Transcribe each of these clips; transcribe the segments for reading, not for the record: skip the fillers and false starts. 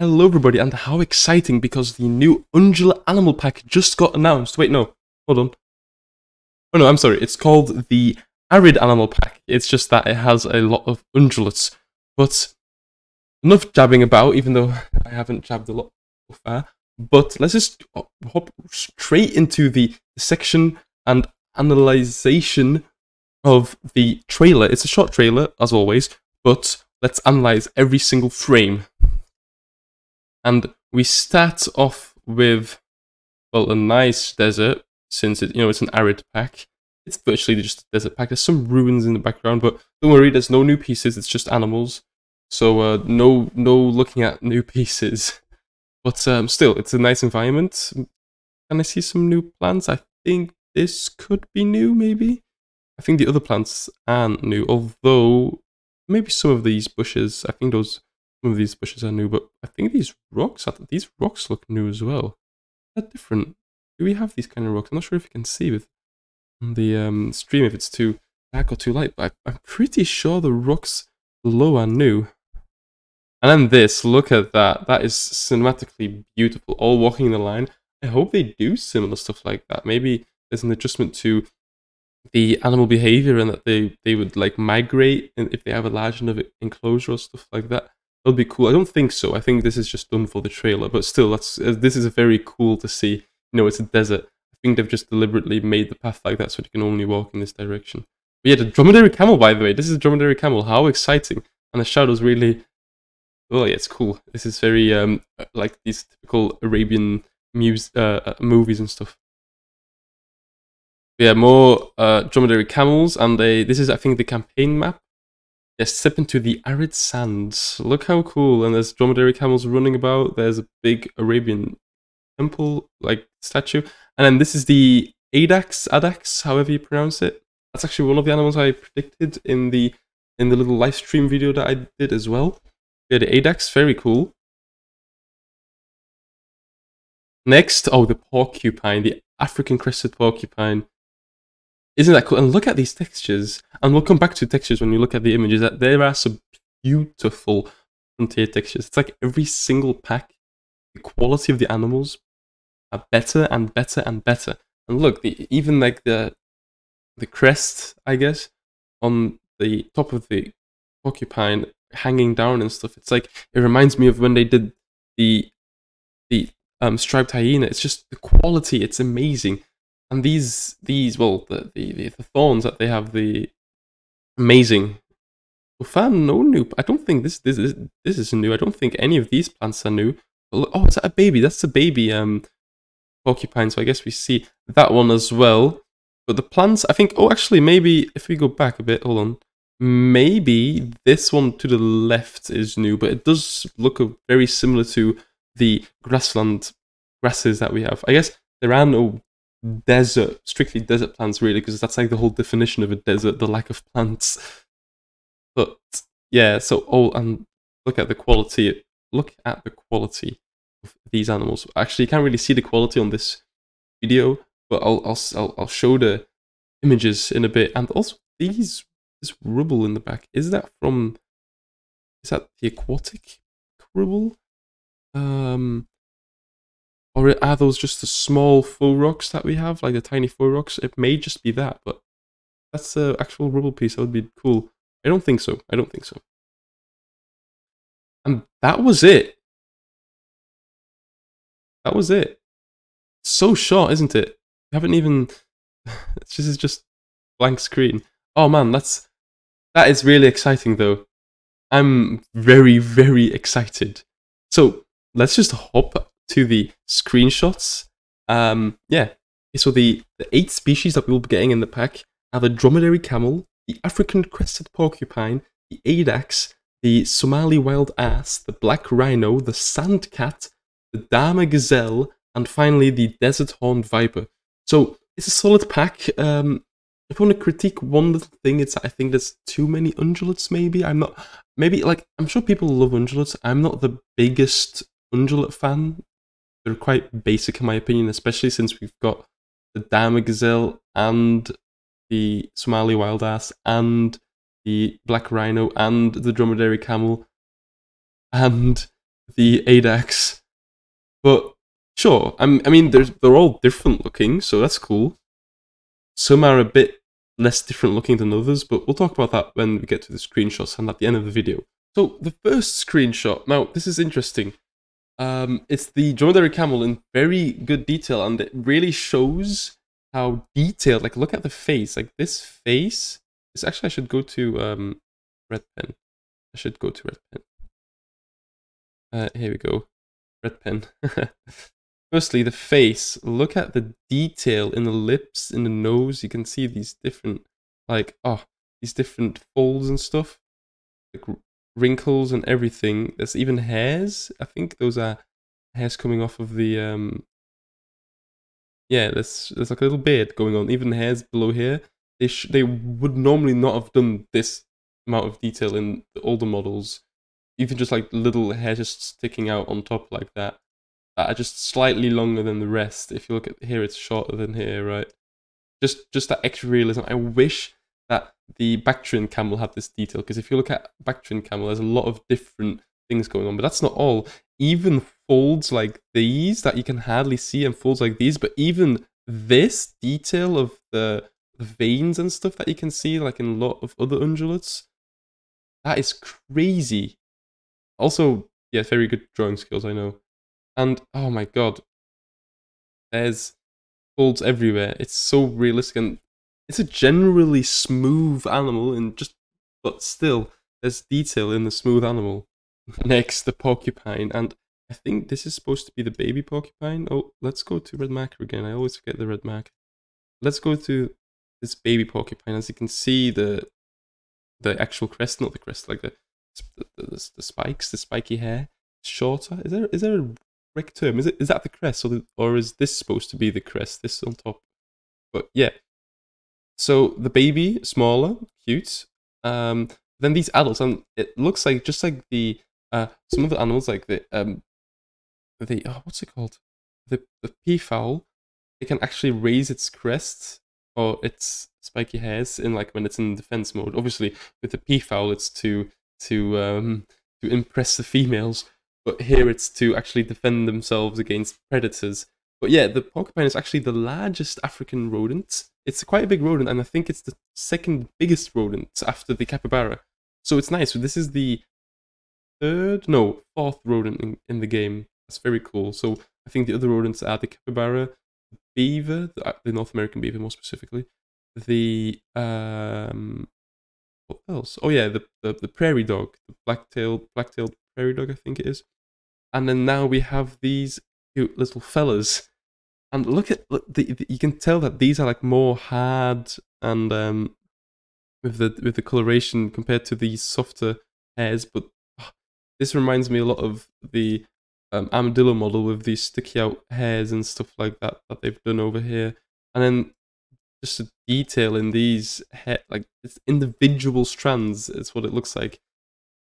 Hello everybody, and how exciting, because the new ungulate animal pack just got announced. Wait, no, hold on. Oh no, I'm sorry, it's called the ARID animal pack. It's just that it has a lot of ungulates. But enough jabbing about, even though I haven't jabbed a lot so far. But let's just hop straight into the section and analyzation of the trailer. It's a short trailer, as always, but let's analyze every single frame. And we start off with, well, a nice desert, since it's an arid pack. It's virtually just a desert pack. There's some ruins in the background, but don't worry, there's no new pieces. It's just animals, so no looking at new pieces. But still, it's a nice environment. Can I see some new plants? I think this could be new, maybe. I think the other plants aren't new, although maybe some of these bushes. I think some of these bushes are new, but I think these rocks look new as well. They're different. Do we have these kind of rocks? I'm not sure if you can see with the stream if it's too dark or too light, but I'm pretty sure the rocks below are new. And then this, look at that. That is cinematically beautiful. All walking in the line. I hope they do similar stuff like that. Maybe there's an adjustment to the animal behavior and that they would like migrate if they have a large enough enclosure or stuff like that. That would be cool. I don't think so. I think this is just done for the trailer, but still, this is very cool to see. It's a desert. I think they've just deliberately made the path like that so you can only walk in this direction. But yeah, the Dromeary Camel, by the way. This is a Dromeary Camel. How exciting. And the shadows really... Oh yeah, it's cool. This is very like these typical Arabian movies and stuff. But yeah, more Dromeary Camels, and this is, I think, the campaign map. Yeah, step into the arid sands. Look how cool. And there's Dromeary Camels running about. There's a big Arabian temple, like, statue. And then this is the Addax, however you pronounce it. That's actually one of the animals I predicted in the little live stream video that I did as well. Yeah, the Addax, very cool. Next, oh, the porcupine, the African crested porcupine. Isn't that cool? And look at these textures. And we'll come back to textures when we look at the images. That there are some beautiful frontier textures. It's like every single pack, the quality of the animals are better and better and better. And look, even like the crest, I guess, on the top of the porcupine hanging down and stuff. It's like, it reminds me of when they did the striped hyena. It's just the quality. It's amazing. And these well, the thorns that they have, the amazing. So far, no new. I don't think this is new. I don't think any of these plants are new. But look, oh, is that a baby? That's a baby porcupine. So I guess we see that one as well. But the plants, I think. Oh, actually, maybe if we go back a bit, hold on. Maybe this one to the left is new, but it does look very similar to the grassland grasses that we have. I guess there are no strictly desert plants really, because that's like the whole definition of a desert, the lack of plants. But yeah, and look at the quality. Look at the quality of these animals. Actually, you can't really see the quality on this video, but I'll show the images in a bit. And also this rubble in the back, is that the aquatic rubble? Or are those just the small faux rocks that we have, like the tiny faux rocks? It may just be that, but that's the actual rubble piece. That would be cool. I don't think so. And that was it. So short, isn't it? We haven't even... This is just blank screen. Oh man, that is really exciting though. I'm very, very excited. So let's just hop to the screenshots. Yeah. So the 8 species that we'll be getting in the pack are the Dromeary Camel, the African Crested Porcupine, the Addax, the Somali Wild Ass, the Black Rhino, the Sand Cat, the Dama Gazelle, and finally the Desert Horned Viper. So it's a solid pack. If I want to critique one little thing, it's I think there's too many ungulates, maybe. I'm sure people love ungulates. I'm not the biggest ungulate fan. They're quite basic in my opinion, especially since we've got the Dama Gazelle and the Somali Wild Ass and the Black Rhino and the Dromeary Camel and the Addax. But sure, I mean, they're all different looking, so that's cool. Some are a bit less different looking than others, but we'll talk about that when we get to the screenshots and at the end of the video. So the first screenshot, now this is interesting. It's the Dromeary Camel in very good detail, and it really shows how detailed, like look at the face, like this face, this actually I should go to red pen. I should go to red pen. Here we go, red pen. Firstly, the face, look at the detail in the lips, in the nose, you can see these different, like, these different folds and stuff, like wrinkles and everything. There's even hairs, I think those are hairs coming off of the, yeah, there's like a little beard going on, even hairs below here. They would normally not have done this amount of detail in the older models, even just like little hairs just sticking out on top like that. That are just slightly longer than the rest. If you look at here, it's shorter than here, right? Just that extra realism. I wish that the Bactrian camel had this detail, because if you look at Bactrian camel, there's a lot of different things going on, but that's not all. Even folds like these that you can hardly see, and folds like these, but even this detail of the veins and stuff that you can see, like in a lot of other ungulates, that is crazy. Also, yeah, very good drawing skills, I know. And oh my god, there's folds everywhere. It's so realistic, and it's a generally smooth animal, but still, there's detail in the smooth animal. Next, the porcupine, and I think this is supposed to be the baby porcupine. Oh, let's go to red marker again. I always forget the red marker. Let's go to this baby porcupine. As you can see, the actual crest, not the crest, like the spikes, the spiky hair, shorter. Is there a correct term? Is that the crest, or is this supposed to be the crest? This on top, but yeah. So the baby, smaller, cute. Then these adults, and it looks like just like the some of the animals, like the what's it called? The peafowl. It can actually raise its crest or its spiky hairs in like when it's in defense mode. Obviously, with the peafowl, it's to impress the females. But here it's to actually defend themselves against predators. But yeah, the porcupine is actually the largest African rodent. It's quite a big rodent, and I think it's the second biggest rodent after the capybara. So it's nice. This is the fourth rodent in the game. That's very cool. So I think the other rodents are the capybara, the beaver, the North American beaver more specifically, the what else? Oh yeah, the prairie dog, the black-tailed prairie dog, I think it is. And then now we have these cute little fellas. And look, you can tell that these are like more hard and with the coloration compared to these softer hairs. But this reminds me a lot of the armadillo model with these sticky out hairs and stuff like that they've done over here. And then just the detail in these hair, like it's individual strands. It's what it looks like.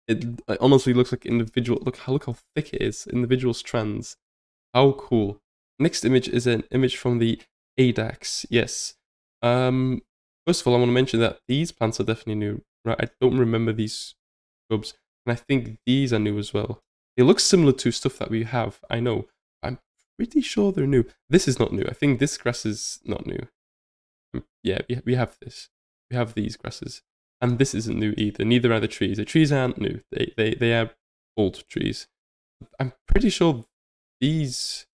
It honestly looks like individual. Look how thick it is. Individual strands. How cool. Next image is an image from the Addax. Yes. First of all, I want to mention that these plants are definitely new. Right? I don't remember these shrubs, and I think these are new as well. They look similar to stuff that we have. I know. I'm pretty sure they're new. This is not new. I think this grass is not new. Yeah, we have this. We have these grasses. And this isn't new either. Neither are the trees. The trees aren't new. They are old trees. I'm pretty sure these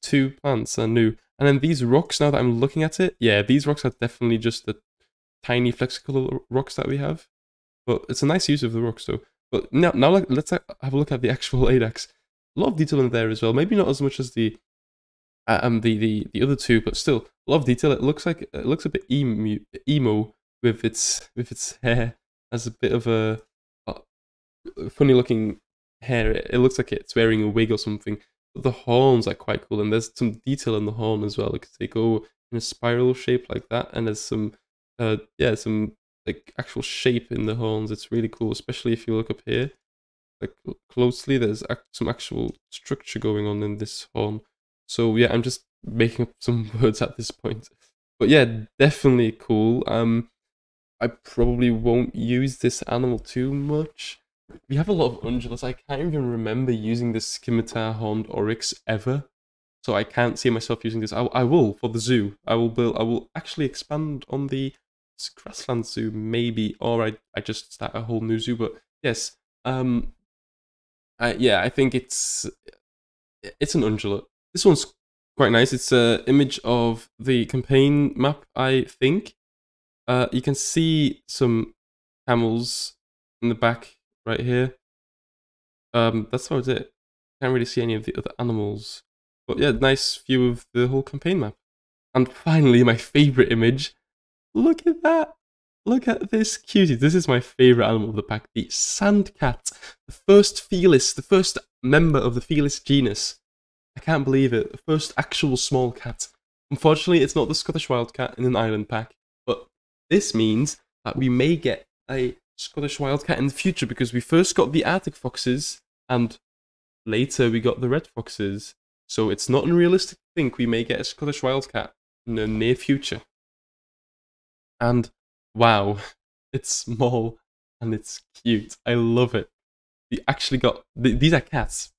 two plants are new. And then these rocks, now that I'm looking at it, yeah, these rocks are definitely just the tiny flexible rocks that we have. But it's a nice use of the rocks though. But now let's have a look at the actual Addax. A lot of detail in there as well. Maybe not as much as the other two, but still a lot of detail. It looks a bit emo. With its hair, as a bit of a funny looking hair. It looks like it's wearing a wig or something. But the horns are quite cool, and there's some detail in the horn as well. Because they go in a spiral shape like that, and there's some some like actual shape in the horns. It's really cool, especially if you look up here, like closely. There's some actual structure going on in this horn. So yeah, I'm just making up some words at this point. But yeah, definitely cool. I probably won't use this animal too much. we have a lot of ungulates. I can't even remember using this scimitar horned oryx ever. So I can't see myself using this. I will for the zoo. I will actually expand on the grassland zoo maybe, or I just start a whole new zoo. But yes, yeah, I think it's an ungulate. This one's quite nice. It's an image of the campaign map, I think. You can see some camels in the back right here. That's about it. Can't really see any of the other animals. But yeah, nice view of the whole campaign map. And finally, my favorite image. Look at that. Look at this cutie. This is my favorite animal of the pack, the sand cat. The first Felis, the first member of the Felis genus. I can't believe it. The first actual small cat. Unfortunately, it's not the Scottish wildcat in an island pack, but this means that we may get a Scottish wildcat in the future, because we first got the Arctic foxes and later we got the red foxes. So it's not unrealistic to think we may get a Scottish wildcat in the near future. And wow, it's small and it's cute. I love it. We actually got these are cats.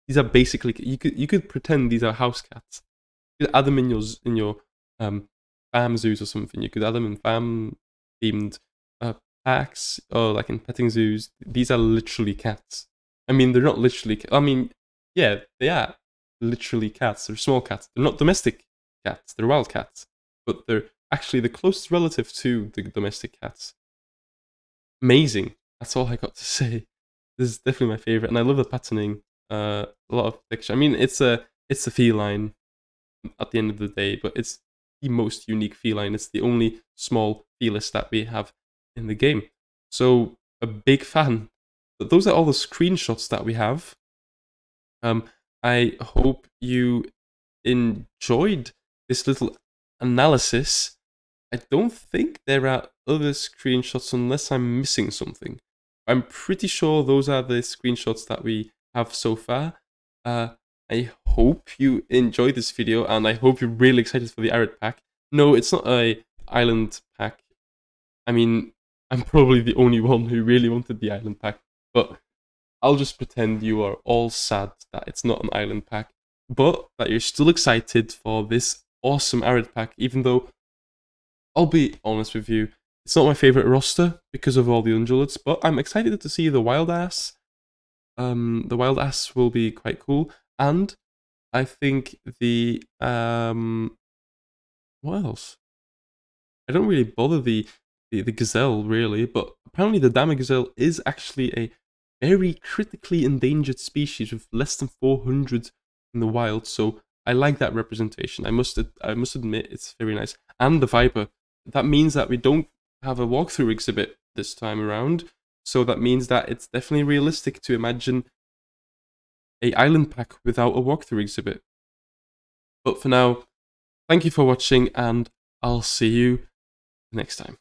These are basically, you could pretend these are house cats. You could add them in your farm zoos or something. You could add them in farm themed packs, or like in petting zoos. These are literally cats. I mean, they're not literally. I mean, yeah, they are literally cats. They're small cats. They're not domestic cats. They're wild cats, but they're actually the closest relative to the domestic cats. Amazing. That's all I got to say. This is definitely my favorite, and I love the patterning. A lot of texture. I mean, it's a feline at the end of the day, but it's the most unique feline. It's the only small felis that we have in the game. So a big fan. But those are all the screenshots that we have. I hope you enjoyed this little analysis. I don't think there are other screenshots unless I'm missing something. I'm pretty sure those are the screenshots that we have so far. I hope you enjoyed this video, and I hope you're really excited for the ARID pack. No, it's not a island pack. I mean, I'm probably the only one who really wanted the island pack, but I'll just pretend you are all sad that it's not an island pack, but that you're still excited for this awesome ARID pack, even though, I'll be honest with you, it's not my favorite roster because of all the ungulates, but I'm excited to see the Wild Ass. The Wild Ass will be quite cool, and I think the what else? I don't really bother the gazelle really, but apparently the Dama Gazelle is actually a very critically endangered species with less than 400 in the wild. So I like that representation. I must admit it's very nice. And the Viper. That means that we don't have a walkthrough exhibit this time around. So that means that it's definitely realistic to imagine an island pack without a walkthrough exhibit. But for now, thank you for watching, and I'll see you next time.